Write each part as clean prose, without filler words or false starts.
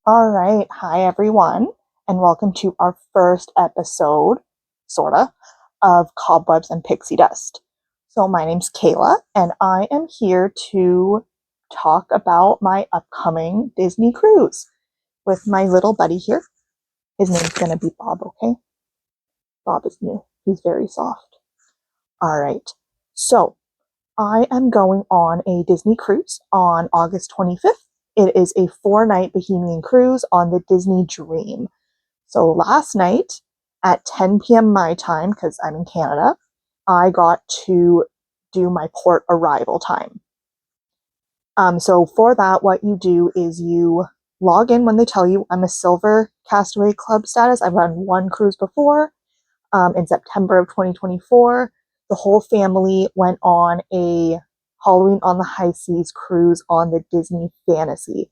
All right. Hi, everyone, and welcome to our first episode, sorta, of Cobwebs and Pixie Dust. So, my name's Kayla, and I am here to talk about my upcoming Disney cruise with my little buddy here. His name's going to be Bob, okay? Bob is new. He's very soft. All right. So, I am going on a Disney cruise on August 25th. It is a 4-night Bohemian cruise on the Disney Dream. So last night at 10 p.m. my time, because I'm in Canada, I got to do my port arrival time. So for that, what you do is you log in when they tell you I'm a Silver Castaway Club status. I've run one cruise before in September of 2024. The whole family went on a Halloween on the High Seas cruise on the Disney Fantasy.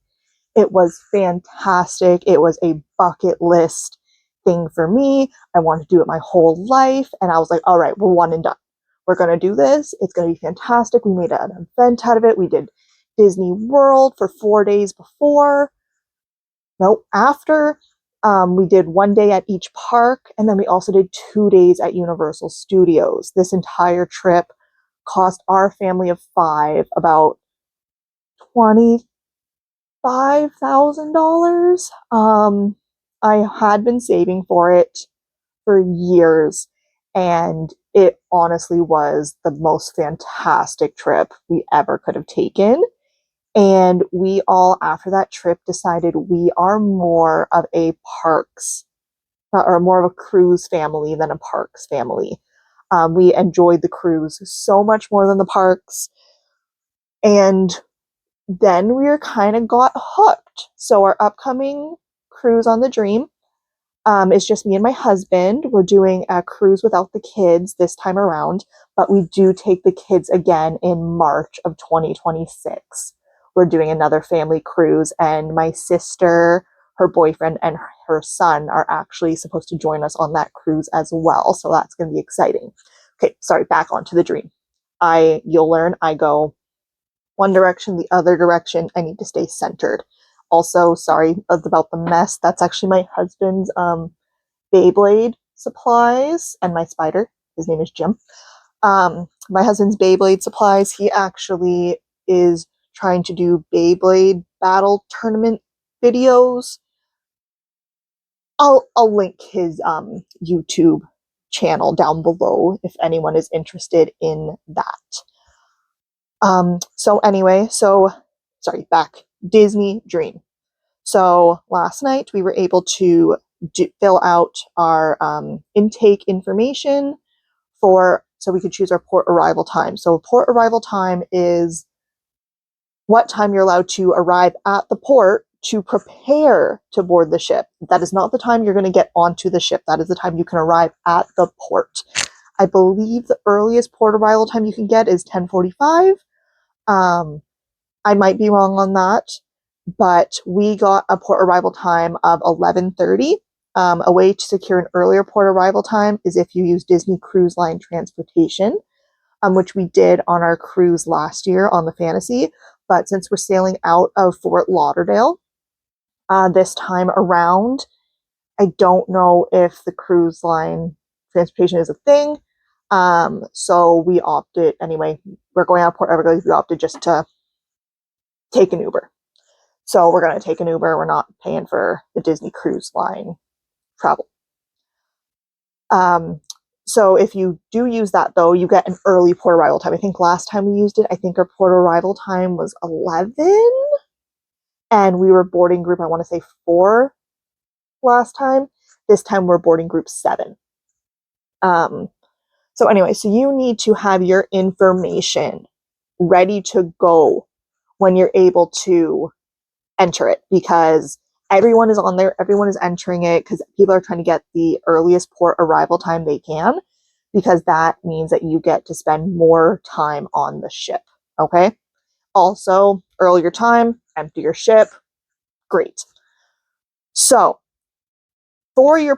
It was fantastic. It was a bucket list thing for me. I wanted to do it my whole life. And I was like, all right, we're one and done. We're going to do this. It's going to be fantastic. We made an event out of it. We did Disney World for 4 days before. No, after. We did 1 day at each park, and then we also did 2 days at Universal Studios. This entire trip cost our family of 5 about $25,000. I had been saving for it for years, and it honestly was the most fantastic trip we ever could have taken. And we all, after that trip, decided we are more of a parks or more of a cruise family than a parks family. We enjoyed the cruise so much more than the parks. And then we kind of got hooked. So our upcoming cruise on the Dream is just me and my husband. We're doing a cruise without the kids this time around, but we do take the kids again in March of 2026. We're doing another family cruise, and my sister, her boyfriend, and her son are actually supposed to join us on that cruise as well. So that's going to be exciting. Okay, sorry, back onto the Dream. You'll learn I go one direction, the other direction. I need to stay centered. Also, sorry about the mess. That's actually my husband's Beyblade supplies and my spider. His name is Jim. My husband's Beyblade supplies. He actually is trying to do Beyblade battle tournament videos. I'll link his YouTube channel down below if anyone is interested in that. Sorry, back. Disney Dream. So last night we were able to fill out our intake information so we could choose our port arrival time. So port arrival time is what time you're allowed to arrive at the port to prepare to board the ship. That is not the time you're going to get onto the ship. That is the time you can arrive at the port. I believe the earliest port arrival time you can get is 10:45. I might be wrong on that, but we got a port arrival time of 11:30. A way to secure an earlier port arrival time is if you use Disney Cruise Line transportation, which we did on our cruise last year on the Fantasy. But since we're sailing out of Fort Lauderdale this time around, I don't know if the cruise line transportation is a thing. So we opted, anyway, we're going out of Port Everglades. We opted just to take an Uber. So we're going to take an Uber. We're not paying for the Disney Cruise Line travel. So if you do use that, though, you get an early port arrival time. I think last time we used it, I think our port arrival time was 11, and we were boarding group, I want to say 4 last time. This time we're boarding group 7. So anyway, so you need to have your information ready to go when you're able to enter it, because everyone is on there, everyone is entering it, because people are trying to get the earliest port arrival time they can, because that means that you get to spend more time on the ship. Okay. Also, earlier time, empty your ship. Great. So for your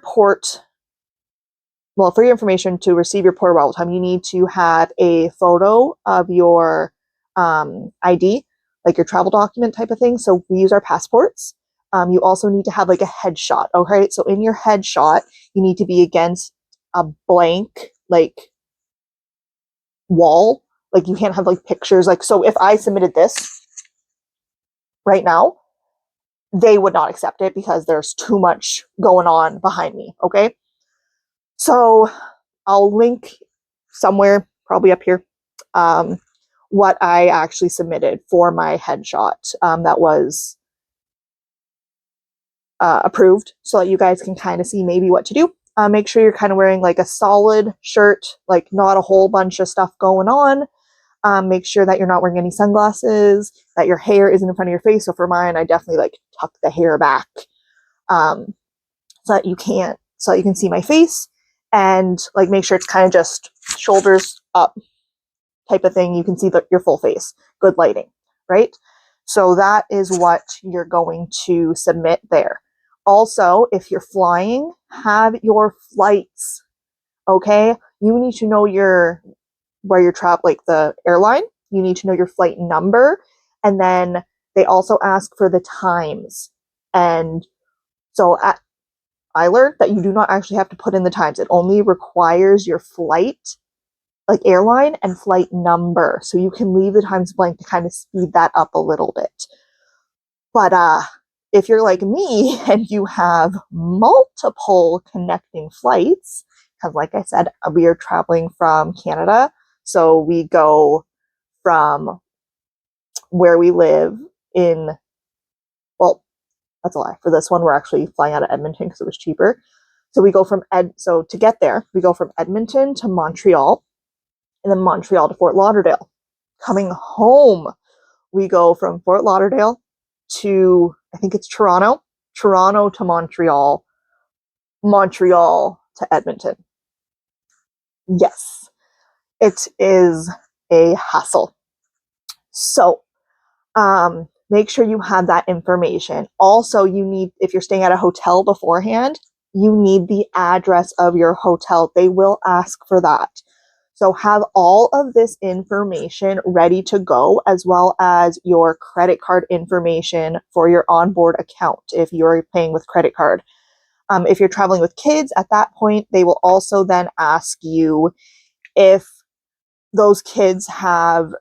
information to receive your port arrival time, you need to have a photo of your ID, like your travel document type of thing. So we use our passports. You also need to have like a headshot. Okay, so in your headshot, you need to be against a blank like wall. Like you can't have like pictures. Like, so if I submitted this right now, they would not accept it because there's too much going on behind me. Okay, so I'll link somewhere, probably up here, what I actually submitted for my headshot that was approved, so that you guys can kind of see maybe what to do. Make sure you're kind of wearing like a solid shirt, like not a whole bunch of stuff going on. Make sure that you're not wearing any sunglasses, that your hair isn't in front of your face. So for mine, I definitely like tuck the hair back so that you can see my face, and like make sure it's kind of just shoulders up type of thing. You can see your full face, good lighting, right? So that is what you're going to submit there. Also, if you're flying, have your flights, okay? You need to know where you're traveling, like the airline. You need to know your flight number. And then they also ask for the times. And so I learned that you do not actually have to put in the times. It only requires your flight, like airline and flight number. So you can leave the times blank to kind of speed that up a little bit. But if you're like me and you have multiple connecting flights, because like I said, we are traveling from Canada, so we go from where we live in, well, that's a lie. For this one, we're actually flying out of Edmonton because it was cheaper. So we go from so to get there, we go from Edmonton to Montreal, and then Montreal to Fort Lauderdale. Coming home, we go from Fort Lauderdale to, I think it's Toronto, Toronto to Montreal, Montreal to Edmonton. Yes, it is a hassle. So make sure you have that information. Also, you need, if you're staying at a hotel beforehand, you need the address of your hotel. They will ask for that. So have all of this information ready to go, as well as your credit card information for your onboard account if you're paying with credit card. If you're traveling with kids, at that point, they will also then ask you if those kids have,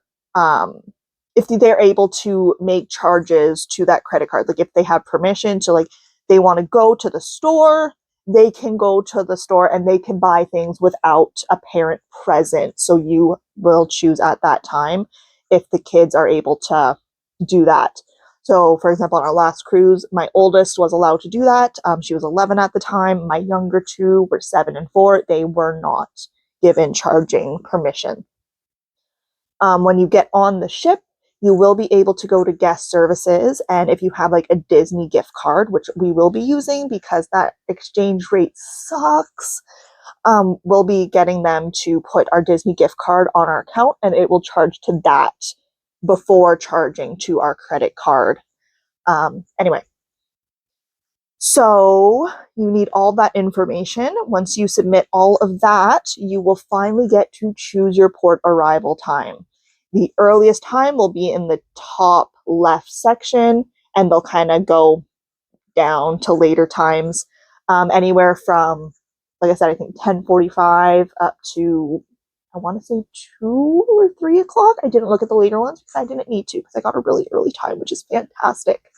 if they're able to make charges to that credit card. Like if they have permission to, like, they want to go to the store, they can go to the store and they can buy things without a parent present. So you will choose at that time if the kids are able to do that. So for example, on our last cruise, my oldest was allowed to do that. She was 11 at the time. My younger two were 7 and 4. They were not given charging permission. When you get on the ship, you will be able to go to guest services. And if you have like a Disney gift card, which we will be using because that exchange rate sucks, we'll be getting them to put our Disney gift card on our account, and it will charge to that before charging to our credit card. Anyway, so you need all that information. Once you submit all of that, you will finally get to choose your port arrival time. The earliest time will be in the top left section, and they'll kind of go down to later times, anywhere from, like I said, I think 10:45 up to, I want to say 2 or 3 o'clock. I didn't look at the later ones because I didn't need to, because I got a really early time, which is fantastic.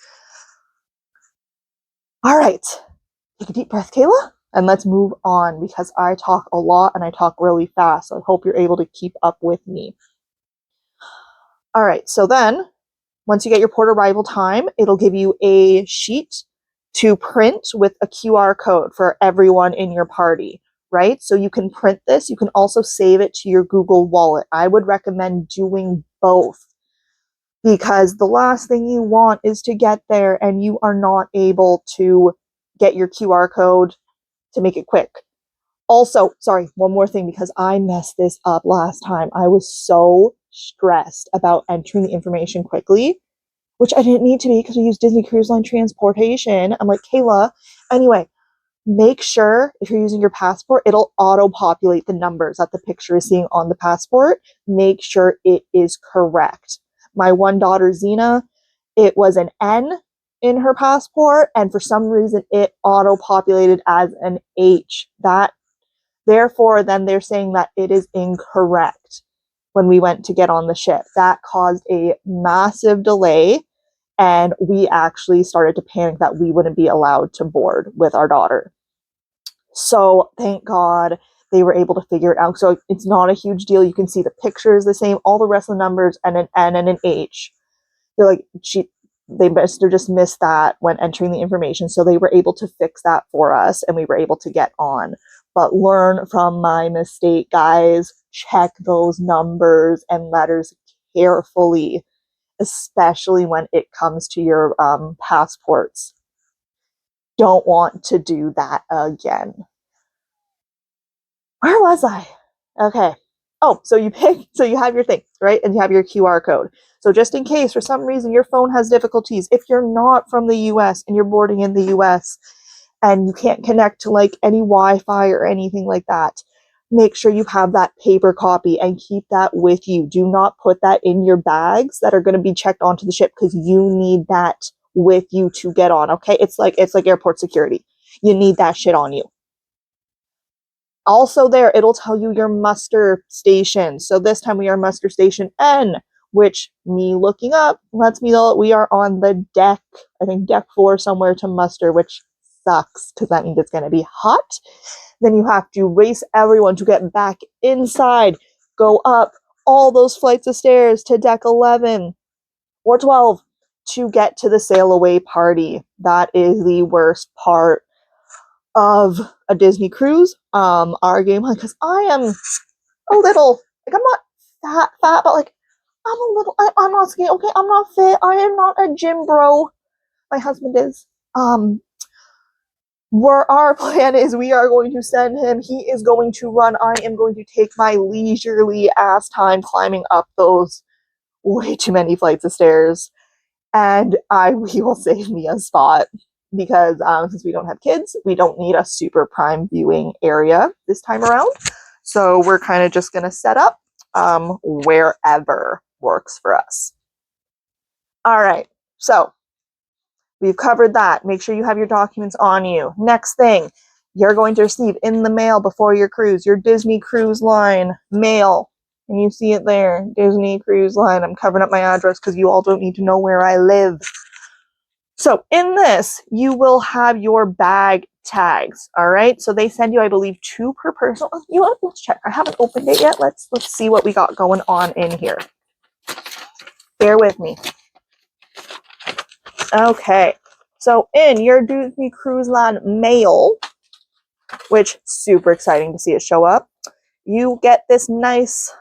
All right, take a deep breath, Kayla, and let's move on, because I talk a lot and I talk really fast. So I hope you're able to keep up with me. All right, so then once you get your port arrival time, it'll give you a sheet to print with a QR code for everyone in your party, right? So you can print this. You can also save it to your Google Wallet. I would recommend doing both, because the last thing you want is to get there and you are not able to get your QR code to make it quick. Also, sorry, one more thing, because I messed this up last time. I was so stressed about entering the information quickly, which I didn't need to be because we use Disney Cruise Line transportation. I'm like, Kayla, anyway, make sure if you're using your passport, it'll auto-populate the numbers that the picture is seeing on the passport. Make sure it is correct. My one daughter, Zena, it was an N in her passport, and for some reason it auto-populated as an H. Therefore, then they're saying that it is incorrect when we went to get on the ship. That caused a massive delay, and we actually started to panic that we wouldn't be allowed to board with our daughter. So thank God they were able to figure it out. So it's not a huge deal. You can see the picture is the same, all the rest of the numbers, and an N and an H. They're like, they just missed that when entering the information. So they were able to fix that for us, and we were able to get on. But learn from my mistake, guys. Check those numbers and letters carefully, especially when it comes to your passports. Don't want to do that again. Where was I? Okay. Oh, so you have your thing, right? And you have your QR code. So just in case for some reason your phone has difficulties, if you're not from the US and you're boarding in the US and you can't connect to like any Wi-Fi or anything like that, make sure you have that paper copy and keep that with you. Do not put that in your bags that are going to be checked onto the ship, because you need that with you to get on, okay? It's like airport security. You need that shit on you. Also there, it'll tell you your muster station. So this time we are muster station N, which me looking up lets me know that we are on the deck, I think deck 4 somewhere to muster, which sucks because that means it's going to be hot. Then you have to race everyone to get back inside, go up all those flights of stairs to deck 11 or 12 to get to the sail away party. That is the worst part of a Disney cruise. Our game, because I am a little, like, I'm not fat, but like I'm a little, I'm not skinny, okay, I'm not fit, I am not a gym bro. My husband is. Where our plan is, we are going to send him, he is going to run, I am going to take my leisurely ass time climbing up those way too many flights of stairs, and he will save me a spot, because since we don't have kids, we don't need a super prime viewing area this time around. So we're kind of just going to set up wherever works for us. All right, so we've covered that. Make sure you have your documents on you. Next thing, you're going to receive in the mail before your cruise, your Disney Cruise Line mail. And you see it there, Disney Cruise Line. I'm covering up my address because you all don't need to know where I live. So in this, you will have your bag tags, all right? So they send you, I believe, 2 per person. You know what? Let's check. I haven't opened it yet. Let's see what we got going on in here. Bear with me. Okay. So in your Disney Cruise Line mail, which super exciting to see it show up, you get this nice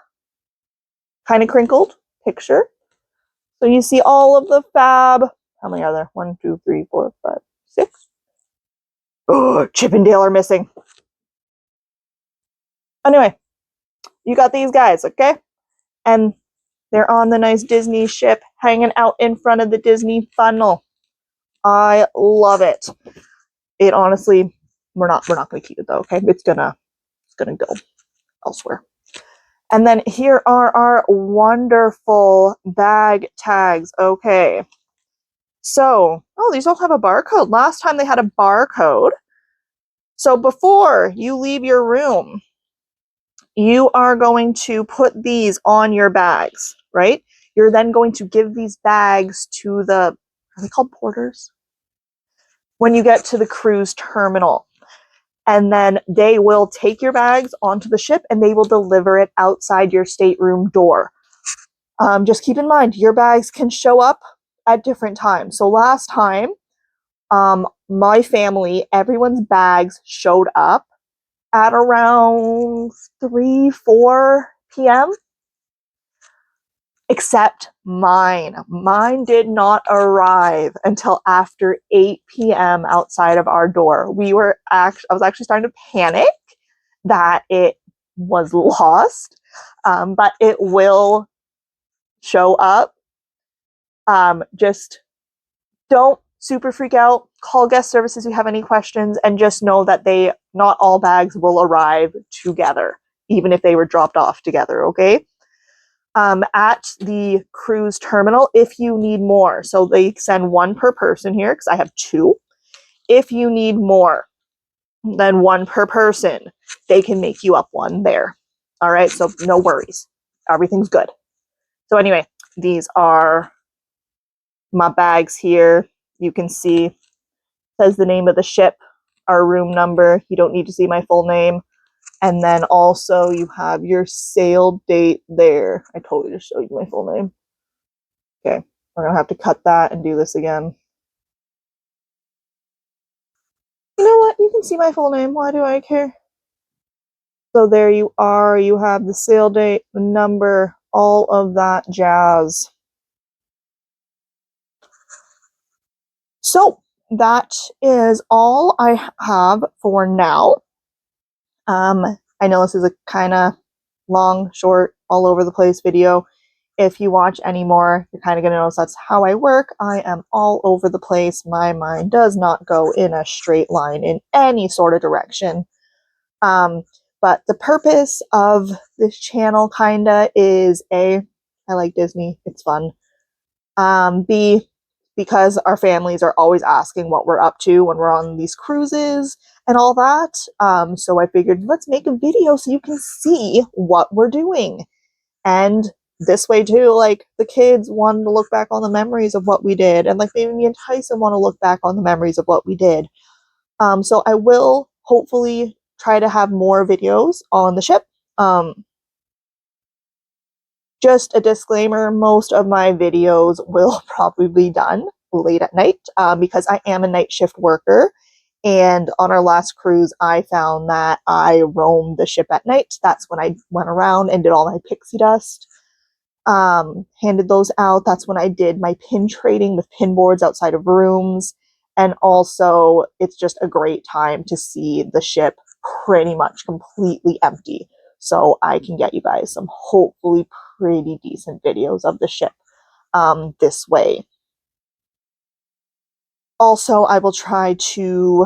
kind of crinkled picture. So you see all of the fab. How many are there? 1, 2, 3, 4, 5, 6. Oh, Chip and Dale are missing. Anyway, you got these guys, okay? And they're on the nice Disney ship, hanging out in front of the Disney funnel. I love it. It honestly, we're not gonna keep it though, okay? It's gonna go elsewhere. And then here are our wonderful bag tags. Okay. So, oh, these all have a barcode. Last time they had a barcode. So before you leave your room, you are going to put these on your bags, right? You're then going to give these bags to are they called porters? When you get to the cruise terminal. And then they will take your bags onto the ship and they will deliver it outside your stateroom door. Just keep in mind, your bags can show up at different times. So last time, my family, everyone's bags showed up at around 3, 4 p.m. Except mine. Mine did not arrive until after 8 p.m. outside of our door. I was actually starting to panic that it was lost, but it will show up. Just don't super freak out. Call guest services if you have any questions, and just know that not all bags will arrive together, even if they were dropped off together, okay? at the cruise terminal if you need more. So they send one per person here because I have two. If you need more than one per person, they can make you up one there. All right, so no worries. Everything's good. So anyway, these are my bags here. You can see, says the name of the ship, our room number. You don't need to see my full name. And then also you have your sail date there. I totally just showed you my full name. Okay, we're gonna have to cut that and do this again. You know what? You can see my full name. Why do I care? So there you are. You have the sail date, the number, all of that jazz. So that is all I have for now. I know this is a kind of long, short, all over the place video. If you watch any more, you're kind of going to notice that's how I work. I am all over the place. My mind does not go in a straight line in any sort of direction. But the purpose of this channel kinda is A, I like Disney, it's fun. B, because our families are always asking what we're up to when we're on these cruises and all that. So I figured let's make a video so you can see what we're doing. And this way too, like the kids wanted to look back on the memories of what we did, and like maybe me and Tyson want to look back on the memories of what we did. So I will hopefully try to have more videos on the ship. Just a disclaimer, most of my videos will probably be done late at night because I am a night shift worker. And on our last cruise, I found that I roamed the ship at night. That's when I went around and did all my pixie dust. Handed those out. That's when I did my pin trading with pin boards outside of rooms. And also, it's just a great time to see the ship pretty much completely empty. So I can get you guys some hopefully pretty decent videos of the ship this way. Also, I will try to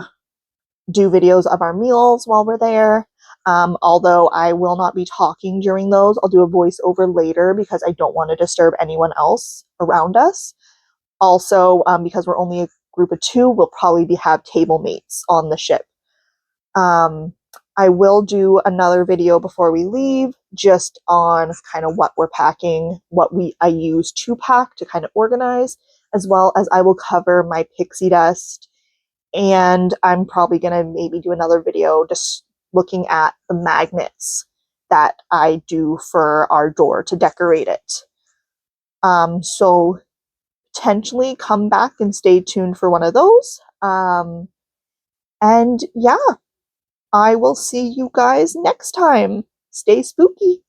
do videos of our meals while we're there. Although I will not be talking during those. I'll do a voiceover later because I don't want to disturb anyone else around us. Also, because we're only a group of two, we'll probably have table mates on the ship. I will do another video before we leave just on kind of what we're packing, what I use to pack to kind of organize, as well as I will cover my pixie dust. And I'm probably going to maybe do another video just looking at the magnets that I do for our door to decorate it. So potentially come back and stay tuned for one of those. And yeah, I will see you guys next time. Stay spooky.